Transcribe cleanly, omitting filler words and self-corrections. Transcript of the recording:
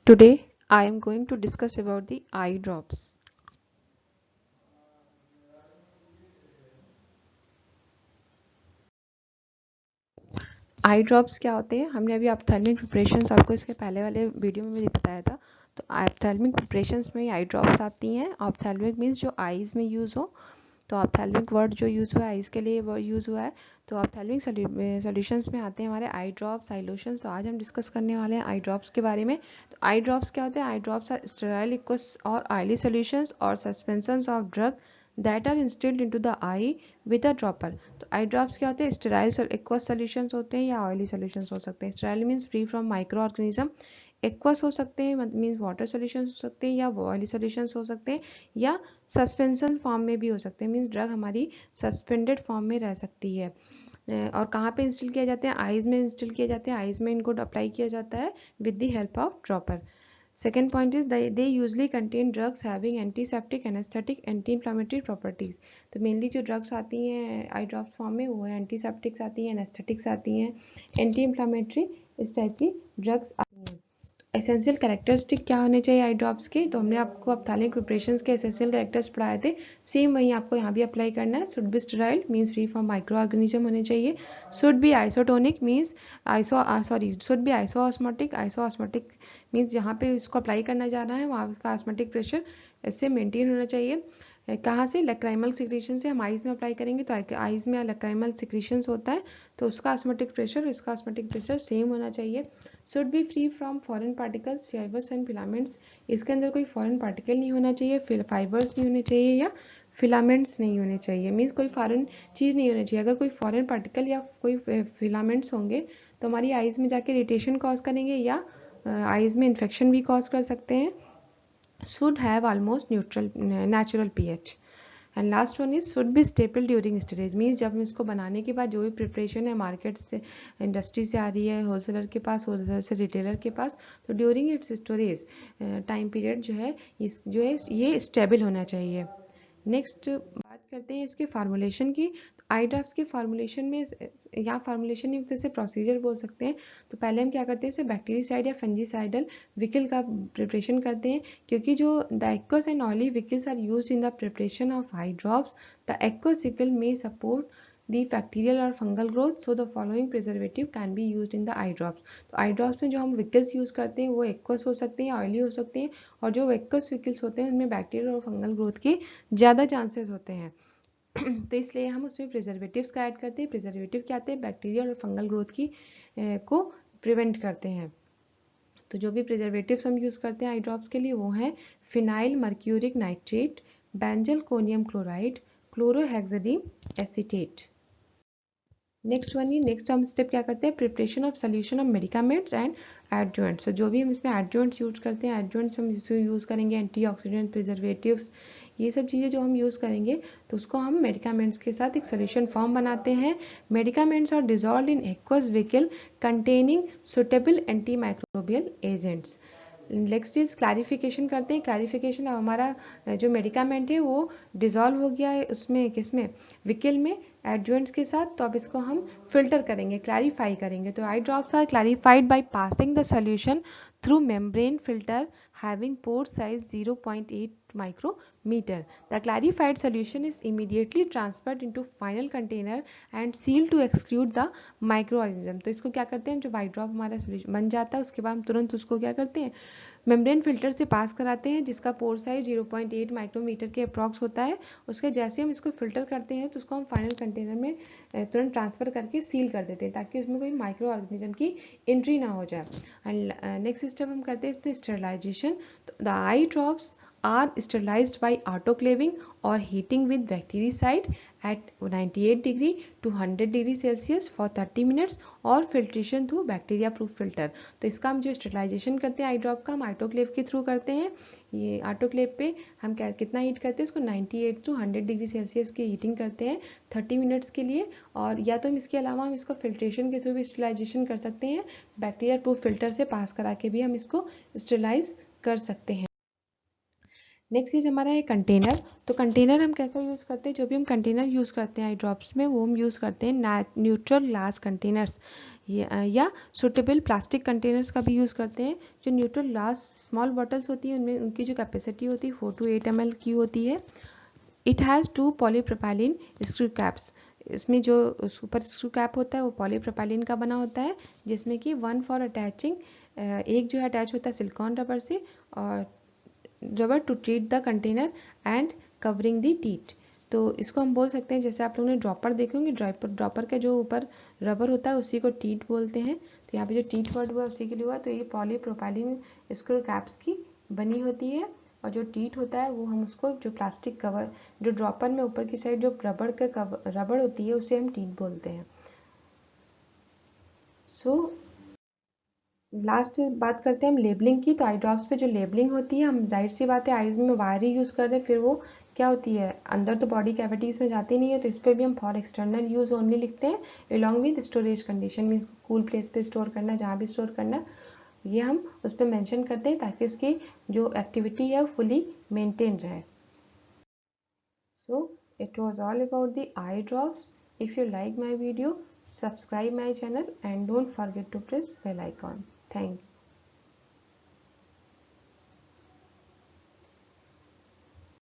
Today I am going to discuss about the eye drops. Eye drops क्या होते हैं? हमने अभी ऑप्थेल्मिक प्रिपरेशंस आपको इसके पहले वाले वीडियो में भी बताया था। तो ऑप्थेल्मिक प्रिपरेशंस में आई ड्रॉप्स आती हैं। ऑप्थेल्मिक मीन्स जो आईज में यूज़ हो। तो ऑप्थेल्मिक वर्ड जो यूज़ हुआ है आईज के लिए वो यूज़ हुआ है। तो ऑप्थेल्मिक सॉल्यूशंस में आते हैं हमारे आई ड्रॉप्स, आई लोशंस। तो आज हम डिस्कस करने वाले हैं आई ड्रॉप्स के बारे में। तो आई ड्रॉप्स क्या होते हैं? Eye drops are sterile aqueous और ऑयली सॉल्यूशंस और suspensions of drug that are instilled into the eye with a dropper. तो आई ड्रॉप्स क्या होते हैं? स्टेराइल एक्वस सॉल्यूशंस होते हैं या ऑयली सॉल्यूशंस हो सकते हैं। Sterile means free from micro organism. Aqueous हो सकते हैं मीन्स वाटर सॉल्यूशंस हो सकते हैं या ऑयली सॉल्यूशंस हो सकते हैं या सस्पेंशन फॉर्म में भी हो सकते हैं। मीन्स ड्रग हमारी सस्पेंडेड फॉर्म में रह सकती है। और कहाँ पे इंस्टिल किया जाते हैं? आइज में इंस्टिल किए जाते हैं। आइज में इनको अप्लाई किया जाता है with the help of dropper. Second point is they usually contain drugs having antiseptic, anesthetic, anti-inflammatory properties. तो मेनली जो ड्रग्स आती हैं आई ड्रॉप्स फॉर्म में वो है एंटीसेप्टिक्स आती हैं, एनेस्थेटिक्स आती हैं, एंटी इन्फ्लामेटरी इस टाइप की ड्रग्स आती हैं। एसेंशियल कैरेक्टरिस्टिक क्या होने चाहिए आई ड्रॉप्स के? तो हमने आपको ऑप्थेल्मिक प्रिपरेशंस के एसेंशियल कैरेक्टर्स पढ़ाए थे। सेम वही आपको यहाँ भी अप्लाई करना है। Should be sterile means free from micro organism होने चाहिए। Should be isotonic means should be iso-osmotic. Iso-osmotic means जहाँ पे इसको अप्लाई करना जा रहा है वहाँ का ऑस्मोटिक प्रेशर इससे मेंटेन होना चाहिए। कहाँ से? लैक्राइमल सिक्रीशन से। हम आइज में अप्लाई करेंगे तो आइज में लैक्राइमल सिक्रीशंस होता है तो उसका ऑस्मोटिक प्रेशर इसका ऑस्मोटिक प्रेशर सेम होना चाहिए। Should be free from foreign particles, fibres and filaments. इसके अंदर कोई फॉरेन पार्टिकल नहीं होना चाहिए, फाइबर्स नहीं होने चाहिए या फिलामेंट्स नहीं होने चाहिए। मीन्स कोई फॉरेन चीज़ नहीं होनी चाहिए। अगर कोई फॉरेन पार्टिकल या कोई फिलामेंट्स होंगे तो हमारी आइज में जाके इरिटेशन कॉज करेंगे या आइज में इन्फेक्शन भी कॉज कर सकते हैं। Should have almost neutral natural pH. And last one is should be stable during storage. Means जब हम इसको बनाने के बाद जो भी प्रिपरेशन है मार्केट से, इंडस्ट्री से आ रही है, होलसेलर के पास, होलसेलर से रिटेलर के पास, तो during its storage time period जो है ये स्टेबल होना चाहिए। नेक्स्ट बात करते हैं इसके फार्मूलेशन की। तो आई ड्रॉप्स के फार्मूलेशन में या फार्मूलेशन में जैसे प्रोसीजर बोल सकते हैं। तो पहले हम क्या करते हैं इसे बैक्टीरियासाइड या फंजीसाइडल विकल का प्रिपरेशन करते हैं। क्योंकि जो the aqueous and oily vehicles are used in the preparation of eye drops, the aqueous vehicle may support the bacterial or fungal growth, so the following preservative can be used in the eye drops. तो eye drops में जो हम vehicles use करते हैं वो aqueous हो सकते हैं, ऑयली हो सकते हैं, और जो एक्वस विकल्स होते हैं उनमें बैक्टीरियल और फंगल ग्रोथ के ज़्यादा चांसेस होते हैं। तो इसलिए हम उसमें प्रिजर्वेटिव्स का ऐड करते हैं। प्रिजर्वेटिव क्या आते हैं? बैक्टीरियल और फंगल ग्रोथ की को प्रिवेंट करते हैं। तो जो भी प्रिजर्वेटिव्स हम यूज़ करते हैं आई ड्रॉप्स के लिए वो हैं phenyl mercuric nitrate, benzalkonium chloride, chlorhexidine acetate. Next one ही नेक्स्ट हम स्टेप क्या करते हैं? Preparation of solution of medicaments and adjuvants. तो जो भी हम इसमें एडजुएंट्स यूज करते हैं, एडजुएंट्स हम जिसको यूज़ करेंगे एंटीऑक्सीडेंट, प्रिजर्वेटिव्स, ये सब चीज़ें जो हम यूज़ करेंगे तो उसको हम मेडिकामेंट्स के साथ एक सोल्यूशन फॉर्म बनाते हैं। Medicaments are dissolve in aqueous vehicle containing suitable antimicrobial agents. Next is clarification करते हैं। क्लैरिफिकेशन अब हमारा जो मेडिकामेंट है वो डिजॉल्व हो गया है उसमें किसमें? विकल में एडजुएंट्स के साथ। तो अब इसको हम फिल्टर करेंगे, क्लैरिफाई करेंगे। तो eye drops are clarified by passing the solution through membrane filter having pore size 0.8 micrometer. The clarified solution is immediately transferred into final container and sealed to exclude the microorganism. तो इसको क्या करते हैं? जब आई drop हमारा solution बन जाता है उसके बाद हम तुरंत उसको क्या करते हैं? मेम्ब्रेन फिल्टर से पास कराते हैं जिसका पोर साइज 0.8 माइक्रोमीटर के अप्रॉक्स होता है। उसके जैसे हम इसको फिल्टर करते हैं तो उसको हम फाइनल कंटेनर में तुरंत ट्रांसफर करके सील कर देते हैं ताकि उसमें कोई माइक्रो ऑर्गेनिज्म की एंट्री ना हो जाए। एंड नेक्स्ट स्टेप हम करते हैं इसमें sterilisation. The eye drops are sterilized by autoclaving or heating with bactericide at 98 degree to 100 degree Celsius for 30 minutes और filtration through bacteria proof filter। तो इसका हम जो स्टेरिलाइजेशन करते हैं आई ड्रॉप का हम ऑटोक्लेव के थ्रू करते हैं। ये ऑटोक्लेव पे हम कितना हीट करते हैं उसको 98 to 100 डिग्री सेल्सियस की हीटिंग करते हैं 30 मिनट्स के लिए। और या तो हम इसके अलावा हम इसको फिल्ट्रेशन के थ्रू भी स्टेरिलाइजेशन कर सकते हैं। बैक्टीरिया प्रूफ फिल्टर से पास करा के भी हम इसको स्टेरिलाइज कर सकते हैं। नेक्स्ट चीज़ हमारा है कंटेनर। तो कंटेनर हम कैसा यूज़ करते हैं, जो भी हम कंटेनर यूज़ करते हैं आई ड्रॉप्स में वो हम यूज़ करते हैं न्यूट्रल ग्लास कंटेनर्स या सूटेबल प्लास्टिक कंटेनर्स का भी यूज़ करते हैं। जो न्यूट्रल ग्लास स्मॉल बॉटल्स होती हैं उनमें उनकी जो कैपेसिटी होती है 4 to 8 ml की होती है। It has 2 polypropylene screw caps. इसमें जो ऊपर स्क्रू कैप होता है वो पॉलीप्रोपाइलिन का बना होता है, जिसमें कि 1 फॉर अटैचिंग, एक जो है अटैच होता है सिलिकॉन रबर से, और rubber to treat the container and covering the teat. तो इसको हम बोल सकते हैं, जैसे आप लोगों ने ड्रॉपर देखे होंगे, ड्रॉपर का जो ऊपर रबर होता है उसी को टीट बोलते हैं। तो यहाँ पे जो टीट वर्ड हुआ उसी के लिए हुआ। तो ये पॉलीप्रोपाइलिन स्क्रू कैप्स की बनी होती है, और जो टीट होता है वो हम उसको जो प्लास्टिक कवर, जो ड्रॉपर में ऊपर की साइड जो रबड़ होती है उसे हम टीट बोलते हैं। सो लास्ट बात करते हैं हम लेबलिंग की। तो आई ड्रॉप्स पे जो लेबलिंग होती है, हम जाहिर सी बात है आईज में वायर ही यूज़ कर रहे हैं, फिर वो क्या होती है अंदर तो बॉडी कैविटीज़ में जाती नहीं है, तो इस पर भी हम फॉर एक्सटर्नल यूज़ ओनली लिखते हैं along with storage condition, means cool place पे स्टोर करना, जहाँ भी स्टोर करना ये हम उस पर मैंशन करते हैं ताकि उसकी जो एक्टिविटी है वो फुली मेंटेन रहे। So it was all about the eye drops. If you like my video, subscribe my channel and don't forget to press bell icon. Thank you.